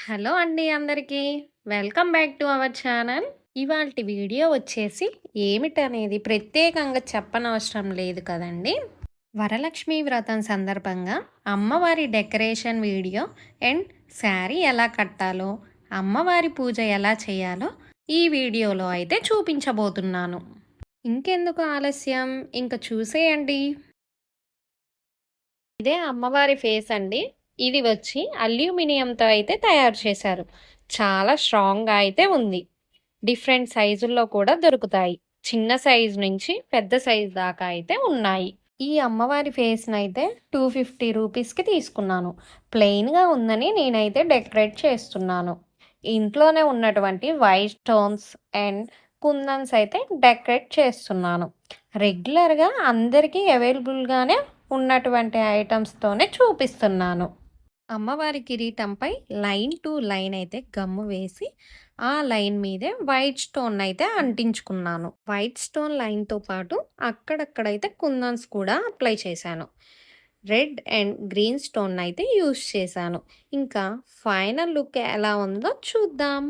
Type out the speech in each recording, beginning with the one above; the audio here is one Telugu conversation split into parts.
హలో అండి అందరికీ. Welcome back to our channel. ఇవాల్టి వీడియో వచ్చేసి ఏమిటనేది ప్రత్యేకంగా చెప్పనవసరం లేదు కదండీ. వరలక్ష్మి వ్రతం సందర్భంగా అమ్మవారి డెకరేషన్ వీడియో అండ్ శారీ ఎలా కట్టాలో, అమ్మవారి పూజ ఎలా చేయాలో ఈ వీడియోలో అయితే చూపించబోతున్నాను. ఇంకెందుకు ఆలస్యం, ఇంక చూసేయండి. ఇదే అమ్మవారి ఫేస్ అండి. ఇది వచ్చి అల్యూమినియంతో అయితే తయారు చేశారు. చాలా స్ట్రాంగ్గా అయితే ఉంది. డిఫరెంట్ సైజుల్లో కూడా దొరుకుతాయి. చిన్న సైజు నుంచి పెద్ద సైజు దాకా అయితే ఉన్నాయి. ఈ అమ్మవారి ఫేస్ని అయితే 250 రూపీస్కి తీసుకున్నాను. ప్లెయిన్గా ఉందని నేనైతే డెకరేట్ చేస్తున్నాను. ఇంట్లోనే ఉన్నటువంటి వైట్ స్టోన్స్ అండ్ కుందన్స్ అయితే డెకరేట్ చేస్తున్నాను. రెగ్యులర్గా అందరికీ అవైలబుల్గానే ఉన్నటువంటి ఐటమ్స్తోనే చూపిస్తున్నాను. అమ్మవారి కిరీటంపై లైన్ టు లైన్ అయితే గమ్ము వేసి ఆ లైన్ మీదే వైట్ స్టోన్ అయితే అంటించుకున్నాను. వైట్ స్టోన్ లైన్తో పాటు అక్కడక్కడైతే కుందన్స్ కూడా అప్లై చేశాను. రెడ్ అండ్ గ్రీన్ స్టోన్ అయితే యూస్ చేశాను. ఇంకా ఫైనల్ లుక్ ఎలా ఉందో చూద్దాం.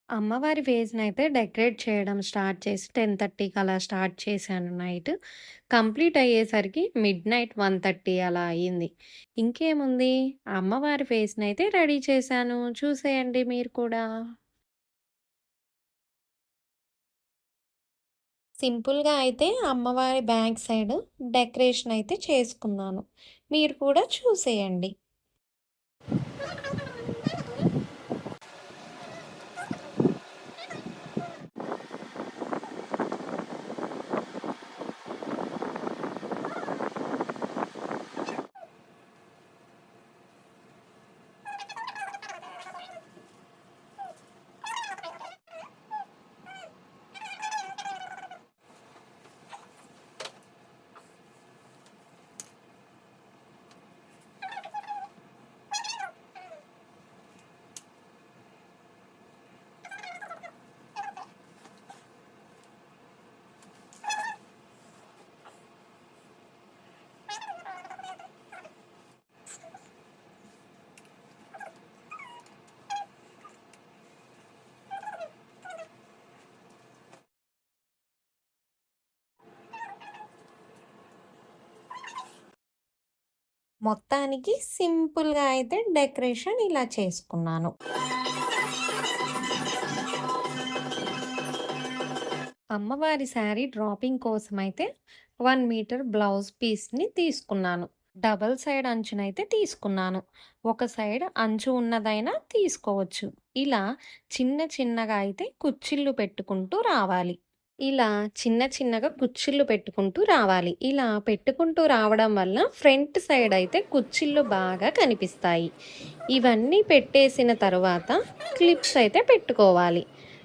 అమ్మవారి ఫేస్‌నైతే డెకరేట్ చేయడం స్టార్ట్ చేసి 10:30కి అలా స్టార్ట్ చేశాను నైట్. కంప్లీట్ అయ్యేసరికి మిడ్‌నైట్ 1:30 అలా అయింది. ఇంకేముంది, అమ్మవారి ఫేస్‌నైతే రెడీ చేశాను. చూసేయండి మీరు కూడా. సింపుల్‌గా అయితే అమ్మవారి బ్యాక్ సైడ్ డెకరేషన్ అయితే చేసుకున్నాను. మీరు కూడా చూసేయండి. మొత్తానికి సింపుల్‌గా అయితే డెకరేషన్ ఇలా చేసుకున్నాను. అమ్మవారి శారీ డ్రాపింగ్ కోసమైతే 1 మీటర్ బ్లౌజ్ పీస్‌ని తీసుకున్నాను. డబుల్ సైడ్ అంచునైతే తీసుకున్నాను. ఒక సైడ్ అంచు ఉన్నదైనా తీసుకోవచ్చు. ఇలా చిన్న చిన్నగా అయితే కుచ్చిళ్ళు పెట్టుకుంటూ రావాలి. ఇలా చిన్న చిన్నగా కుచ్చిళ్ళు పెట్టుకుంటూ రావాలి. ఇలా పెట్టుకుంటూ రావడం వల్ల ఫ్రంట్ సైడ్ అయితే కుచ్చిళ్ళు బాగా కనిపిస్తాయి. ఇవన్నీ పెట్టేసిన తరువాత క్లిప్స్ అయితే పెట్టుకోవాలి.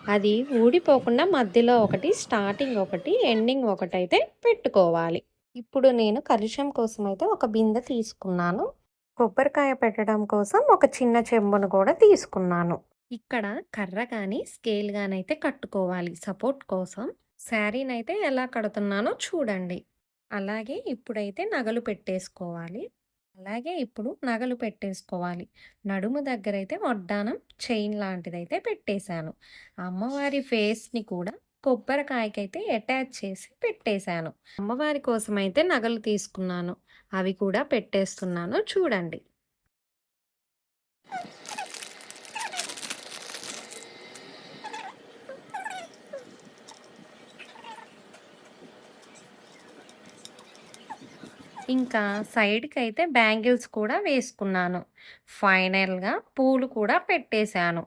అది ఊడిపోకుండా మధ్యలో ఒకటి, స్టార్టింగ్ ఒకటి, ఎండింగ్ ఒకటైతే పెట్టుకోవాలి. ఇప్పుడు నేను కలుషం కోసం అయితే ఒక బిందె తీసుకున్నాను. కొబ్బరికాయ పెట్టడం కోసం ఒక చిన్న చెంబును కూడా తీసుకున్నాను. ఇక్కడ కర్ర కానీ స్కేల్ కానీ అయితే కట్టుకోవాలి సపోర్ట్ కోసం. శారీనైతే ఎలా కడుతున్నానో చూడండి. అలాగే ఇప్పుడైతే నగలు పెట్టేసుకోవాలి. ఇప్పుడు నగలు పెట్టేసుకోవాలి. నడుము దగ్గరైతే వడ్డానం చైన్ లాంటిదైతే పెట్టేశాను. అమ్మవారి ఫేస్‌ని కూడా కొబ్బరికాయకైతే అటాచ్ చేసి పెట్టేశాను. అమ్మవారి కోసమైతే నగలు తీసుకున్నాను. అవి కూడా పెట్టేస్తున్నాను చూడండి. ఇంకా సైడ్‌కైతే బ్యాంగిల్స్ కూడా వేసుకున్నాను. ఫైనల్‌గా పూలు కూడా పెట్టేశాను.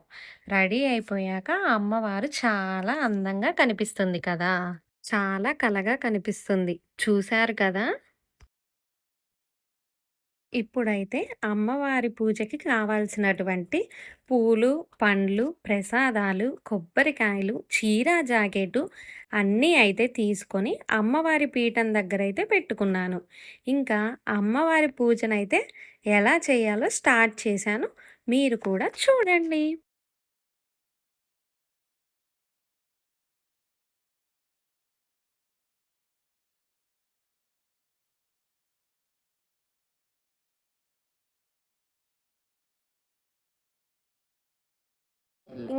రెడీ అయిపోయాక అమ్మవారు చాలా అందంగా కనిపిస్తుంది కదా! చాలా కళగా కనిపిస్తుంది. చూశారు కదా! ఇప్పుడైతే అమ్మవారి పూజకి కావాల్సినటువంటి పూలు, పండ్లు, ప్రసాదాలు, కొబ్బరికాయలు, చీర జాకెట్టు అన్నీ అయితే తీసుకొని అమ్మవారి పీఠం దగ్గరైతే పెట్టుకున్నాను. ఇంకా అమ్మవారి పూజనైతే ఎలా చేయాలో స్టార్ట్ చేశాను. మీరు కూడా చూడండి.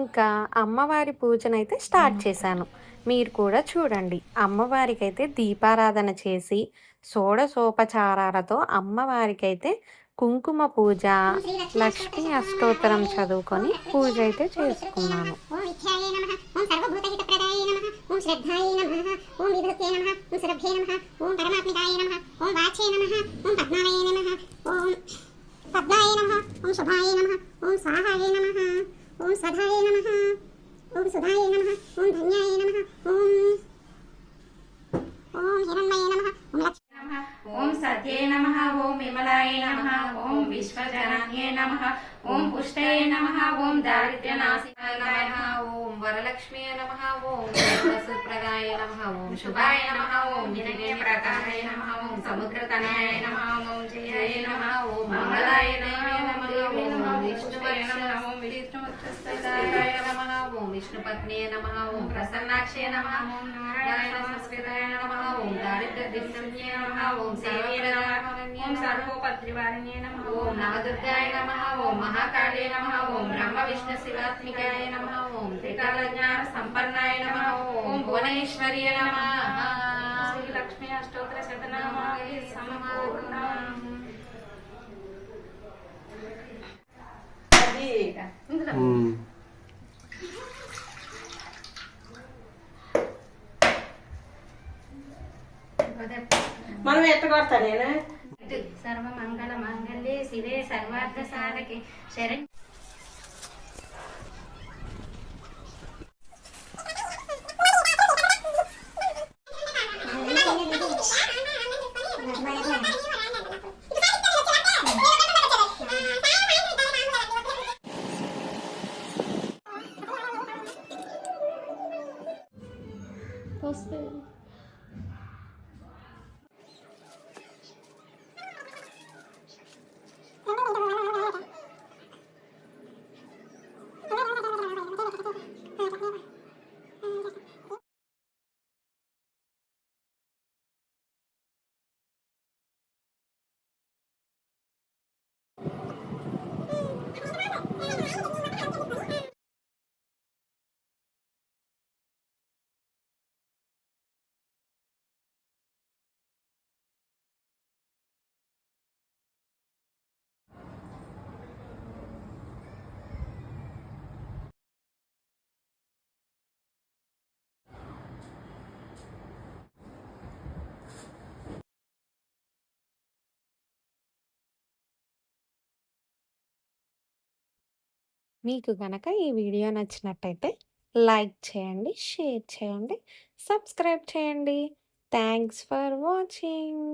ఇంకా అమ్మవారి పూజనైతే స్టార్ట్ చేశాను. మీరు కూడా చూడండి. అమ్మవారికైతే దీపారాధన చేసి, షోడశోపచారాలతో అమ్మవారికైతే కుంకుమ పూజ, లక్ష్మీ అష్టోత్తరం చదువుకొని పూజ అయితే చేసుకున్నాను. ఓం విద్యాయే నమః ఓం సర్వభూతహితప్రదాయే నమః ఓం శ్రద్ధాయే నమః ఓం విభూతే నమః ఓం సురభ్యే నమః ఓం పరమాత్మికాయ నమః ఓం వాచే నమః ఓం పద్మాలయే నమః ఓం పద్మాయ నమః ఓం శుభాయ నమః ఓం స్వాహాయ నమః ఓం స్వధాయ నమః ఓం సుధాయ నమః ఓం ధన్యాయ నమః ఓం ఓం హిరణ్మయే నమః ఓం లక్ష్మీ नमः ओम सत्ये नमः ओम विमलाय नमः ओम विश्वजनान्ये नमः ओम पुष्टये नमः ओम दारिद्र्यनाशिनाय नमः ओम वरलक्ष्म्ये नमः ओम सुप्रदाय नमः ओम शुभाय नमः ओम निरञ्जनप्रकाराय नमः ओम समुद्रतनयाय नमः ओम जयाय नमः ओम मंगलाय नमः ओम विष्णुवे नमः ओम विष्णुवक्षस्थाय नमः ओम विष्णुपत्न्ये नमः ओम प्रसन्नाक्षे नमः ओम नारायण संस्कृताय नमः ओम दारिद्र्यदिव्यम्ये नमः ओम सेव्ये नमः ओम सर्वोपद्रवारिण्ये नमः ओम नवदुर्गाय नमः ओम महाकाले नमः ओम ब्रह्म विष्णु शिवात्मिकाय नमः ओम त्रिकालज्ञान संपन्नाय नमः ओम भुवनेश्वर्ये नमः श्री लक्ष्मी अष्टोत्तर शतनामावली समपूर्णम् మనం ఎట్ట కొడతా నేను సర్వమంగళ మంగళ్యే శివే సర్వార్థ సాధకే శరణ్ మీకు గనక ఈ వీడియో నచ్చినట్టయితే లైక్ చేయండి, షేర్ చేయండి, సబ్స్క్రైబ్ చేయండి. Thanks for watching.